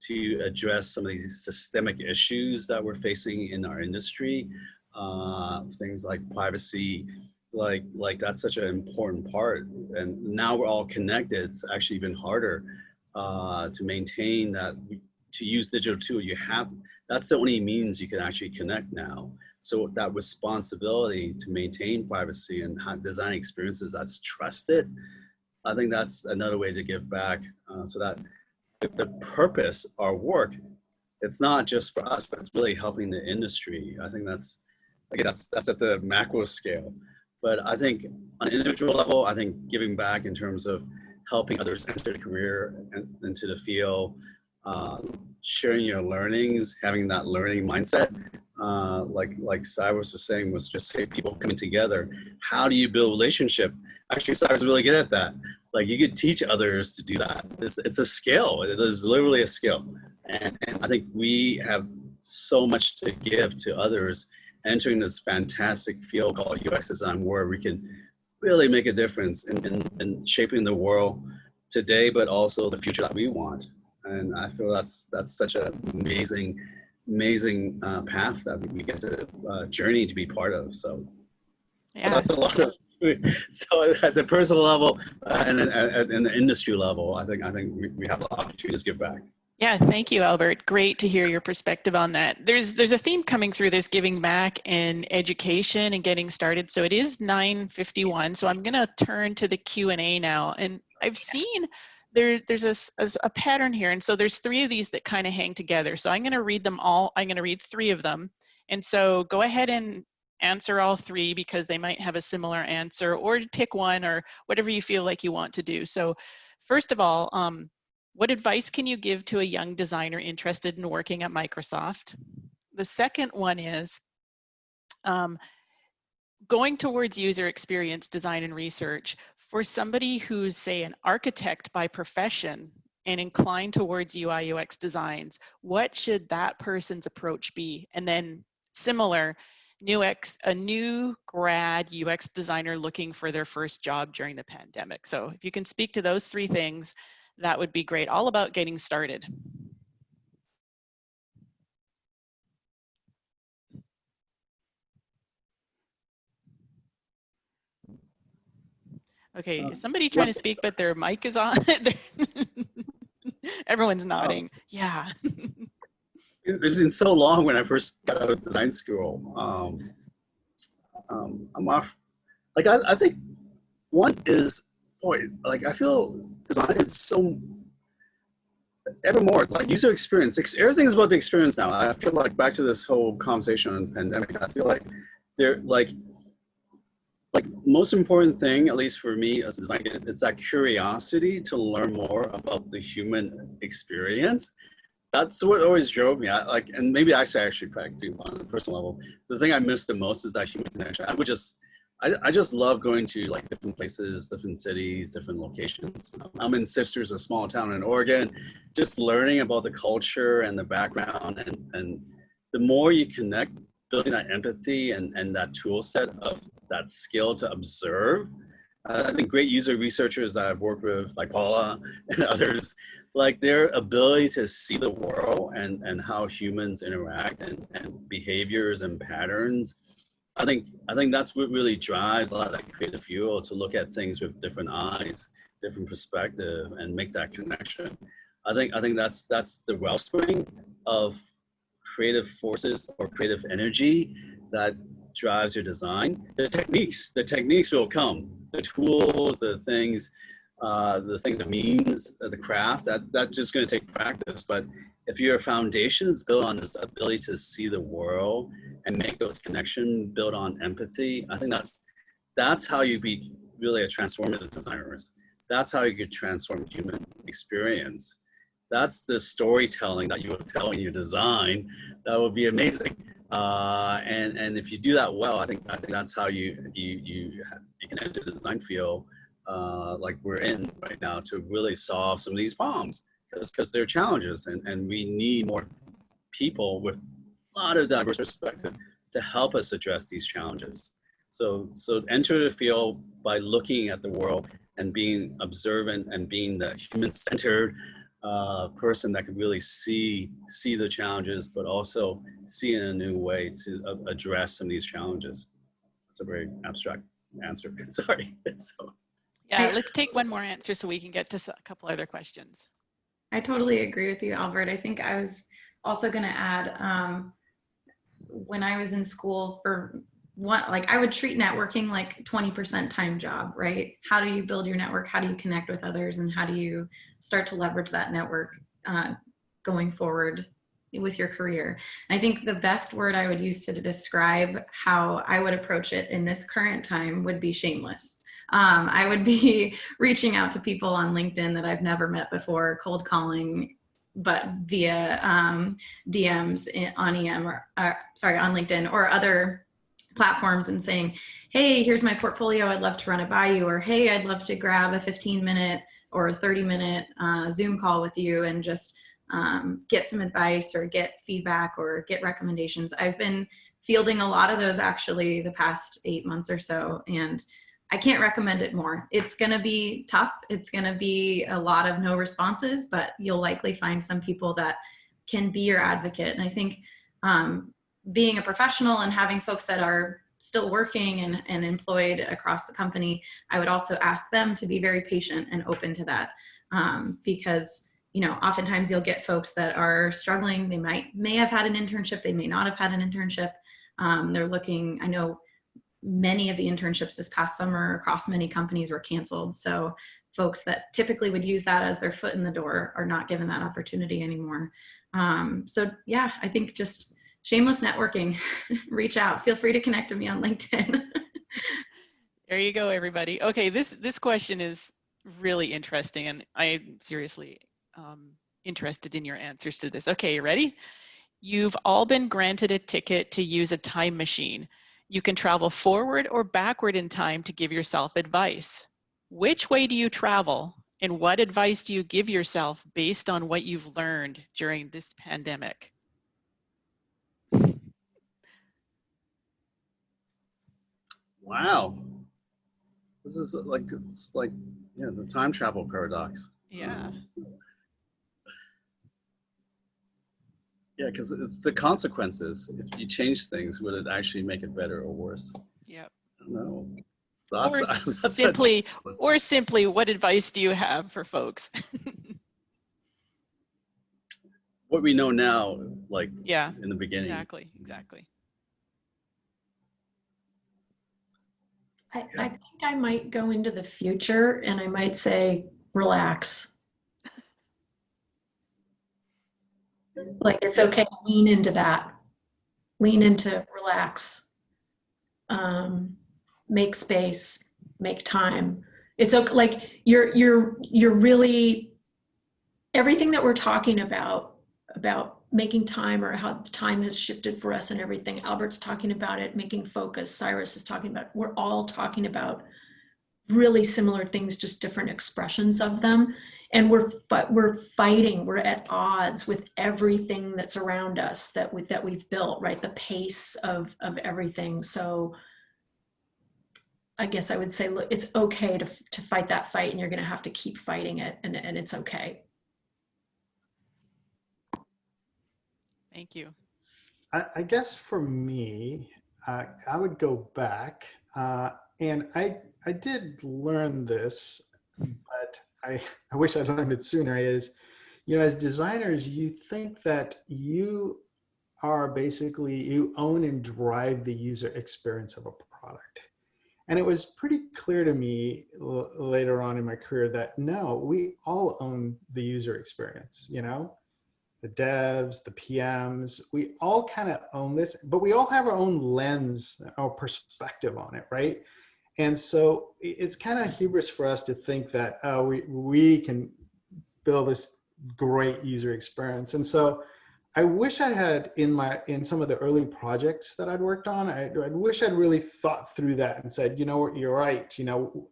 to address some of these systemic issues that we're facing in our industry. Things like privacy, like that's such an important part. And now we're all connected. It's actually even harder to maintain that, to use digital tool. That's the only means you can actually connect now. So that responsibility to maintain privacy and design experiences that's trusted, I think that's another way to give back, so that the purpose, our work, it's not just for us, but it's really helping the industry. I think that's at the macro scale. But I think on an individual level, I think giving back in terms of helping others enter the career and into the field, sharing your learnings, having that learning mindset, like Cyrus was saying, was just, hey, people coming together. How do you build relationship? Actually, Cyrus is really good at that. Like, you could teach others to do that. It's a skill. It is literally a skill. And I think we have so much to give to others entering this fantastic field called UX design, where we can really make a difference in shaping the world today, but also the future that we want. And I feel that's such an amazing path that we get to journey to be part of. So, yeah. So that's a lot of. So at the personal level and at the industry level, I think we have the opportunity to give back. Yeah, thank you, Albert. Great to hear your perspective on that. There's a theme coming through this giving back and education and getting started. So it is 9:51. So I'm going to turn to the Q&A now. And I've seen there's a pattern here. And so there's 3 of these that kind of hang together. So I'm going to read them all. I'm going to read 3 of them. And so go ahead and answer all 3, because they might have a similar answer, or pick one, or whatever you feel like you want to do. So first of all, what advice can you give to a young designer interested in working at Microsoft? The second one is going towards user experience design and research. For somebody who's, say, an architect by profession and inclined towards UI UX designs, what should that person's approach be? And then similar, a new grad UX designer looking for their first job during the pandemic. So if you can speak to those 3 things, that would be great. All about getting started. Okay, is somebody trying to speak, but their mic is on? Everyone's nodding. Yeah. It's been so long when I first got out of design school. I'm off. Like, I think one is, boy, like, I feel design is ever more, like user experience. Everything's about the experience now. I feel like back to this whole conversation on the pandemic. I feel like they're like most important thing, at least for me as a designer, it's that curiosity to learn more about the human experience. That's what always drove me. And maybe actually back to on a personal level, the thing I miss the most is that human connection. I just love going to like different places, different cities, different locations. I'm in Sisters, a small town in Oregon, just learning about the culture and the background, and the more you connect, building that empathy and that tool set of that skill to observe. I think great user researchers that I've worked with, like Paula and others, like their ability to see the world and how humans interact and behaviors and patterns. I think that's what really drives a lot of that creative fuel, to look at things with different eyes, different perspective, and make that connection. I think that's the wellspring of creative forces or creative energy that drives your design. The techniques will come. The tools, the things, the means, the craft, that's just going to take practice. But if your foundation is built on this ability to see the world and make those connections, build on empathy, I think that's how you be really a transformative designer. That's how you could transform human experience. That's the storytelling that you would tell in your design. That would be amazing. And if you do that well, I think that's how you can enter the design field like we're in right now, to really solve some of these problems, because they're challenges, and we need more people with a lot of diverse perspective to help us address these challenges. So enter the field by looking at the world and being observant and being the human-centered person that can really see the challenges, but also see in a new way to address some of these challenges. It's a very abstract answer. Sorry. Yeah, let's take one more answer so we can get to a couple other questions. I totally agree with you, Albert. I think I was also going to add, when I was in school, for one, like I would treat networking like 20% time job, right? How do you build your network? How do you connect with others? And how do you start to leverage that network going forward with your career? And I think the best word I would use to describe how I would approach it in this current time would be shameless. I would be reaching out to people on LinkedIn that I've never met before, cold calling, but via DMs on on LinkedIn or other platforms, and saying, hey, here's my portfolio, I'd love to run it by you, or hey, I'd love to grab a 15-minute or a 30-minute Zoom call with you and just get some advice or get feedback or get recommendations. I've been fielding a lot of those actually the past 8 months or so, and I can't recommend it more. It's going to be tough. It's going to be a lot of no responses, but you'll likely find some people that can be your advocate. And I think being a professional and having folks that are still working and employed across the company, I would also ask them to be very patient and open to that, because oftentimes you'll get folks that are struggling. They may have had an internship. They may not have had an internship. They're looking, I know many of the internships this past summer across many companies were canceled. So folks that typically would use that as their foot in the door are not given that opportunity anymore. So yeah, I think just shameless networking. Reach out. Feel free to connect to me on LinkedIn. There you go, everybody. Okay, this question is really interesting, and I'm seriously interested in your answers to this. Okay, you ready? You've all been granted a ticket to use a time machine. You can travel forward or backward in time to give yourself advice. Which way do you travel, and what advice do you give yourself based on what you've learned during this pandemic? Wow. This is like, yeah, the time travel paradox. Yeah. Yeah, because it's the consequences. If you change things, would it actually make it better or worse? Yep. I don't know. Or simply, what advice do you have for folks? What we know now, like yeah, in the beginning. Exactly. I think I might go into the future and I might say, relax. Like it's okay to lean into that, lean into relax, make space, make time. It's okay, like you're really, everything that we're talking about making time, or how time has shifted for us and everything. Albert's talking about it, making focus. Cyrus is talking about it. We're all talking about really similar things, just different expressions of them. And we're fighting, we're at odds with everything that's around us that we've built, right? The pace of everything. So I guess I would say, look, it's okay to fight that fight, and you're going to have to keep fighting it, and it's okay. Thank you. I guess for me, I would go back, and I did learn this, but I wish I'd learned it sooner. Is, you know, as designers, you think that you are basically, you own and drive the user experience of a product. And it was pretty clear to me later on in my career that no, we all own the user experience, you know? The devs, the PMs, we all kind of own this, but we all have our own lens or perspective on it, right? And so it's kind of hubris for us to think that we can build this great user experience. And so I wish I had in some of the early projects that I'd worked on, I wish I'd really thought through that and said, you know, you're right. You know,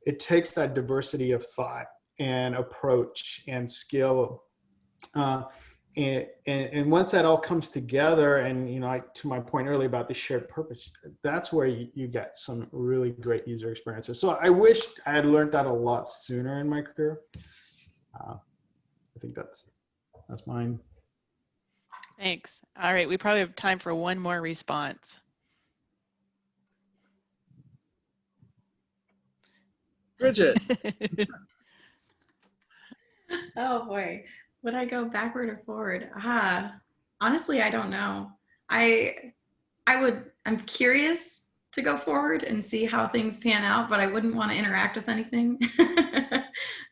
it takes that diversity of thought and approach and skill. And once that all comes together, and, you know, to my point earlier about the shared purpose, that's where you get some really great user experiences. So I wish I had learned that a lot sooner in my career. I think that's mine. Thanks. All right, we probably have time for one more response. Bridget. Oh boy, would I go backward or forward? Honestly, I don't know. I'm curious to go forward and see how things pan out, but I wouldn't want to interact with anything.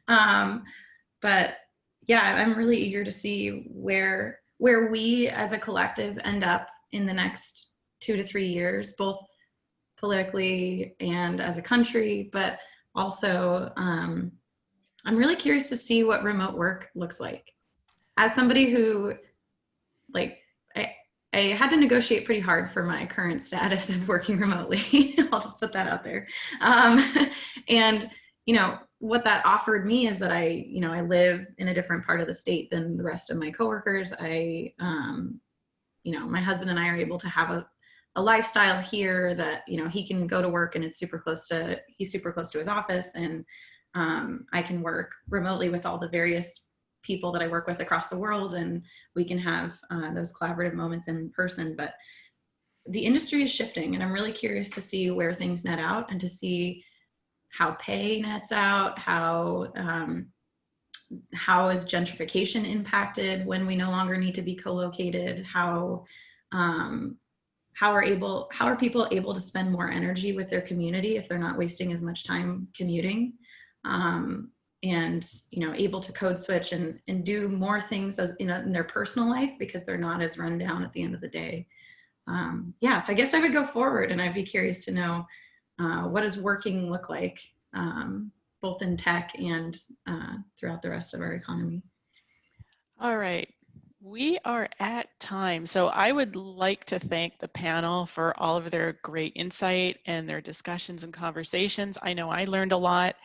But yeah, I'm really eager to see where we as a collective end up in the next 2 to 3 years, both politically and as a country, but also I'm really curious to see what remote work looks like. As somebody who, like, I had to negotiate pretty hard for my current status of working remotely. I'll just put that out there. And, you know, what that offered me is that I live in a different part of the state than the rest of my coworkers. You know, my husband and I are able to have a lifestyle here that, you know, he can go to work and he's super close to his office, and I can work remotely with all the various people that I work with across the world, and we can have those collaborative moments in person. But the industry is shifting, and I'm really curious to see where things net out, and to see how pay nets out, how is gentrification impacted when we no longer need to be co-located, how are people able to spend more energy with their community if they're not wasting as much time commuting, and, you know, able to code switch and do more things as in their personal life, because they're not as run down at the end of the day. Yeah, so I guess I would go forward, and I'd be curious to know what does working look like, both in tech and throughout the rest of our economy. All right, we are at time. So I would like to thank the panel for all of their great insight and their discussions and conversations. I know I learned a lot.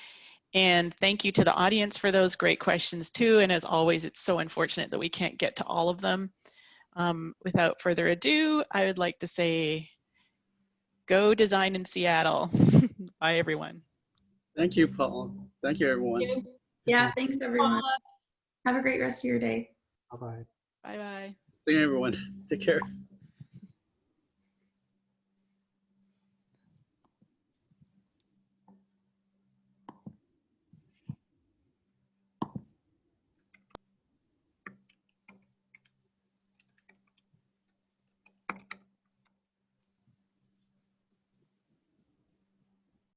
And thank you to the audience for those great questions too. And as always, it's so unfortunate that we can't get to all of them. Without further ado, I would like to say, go design in Seattle. Bye, everyone. Thank you, Paula. Thank you, everyone. Yeah, thanks, everyone. Have a great rest of your day. Bye-bye. Bye-bye. Thank you, everyone. Take care.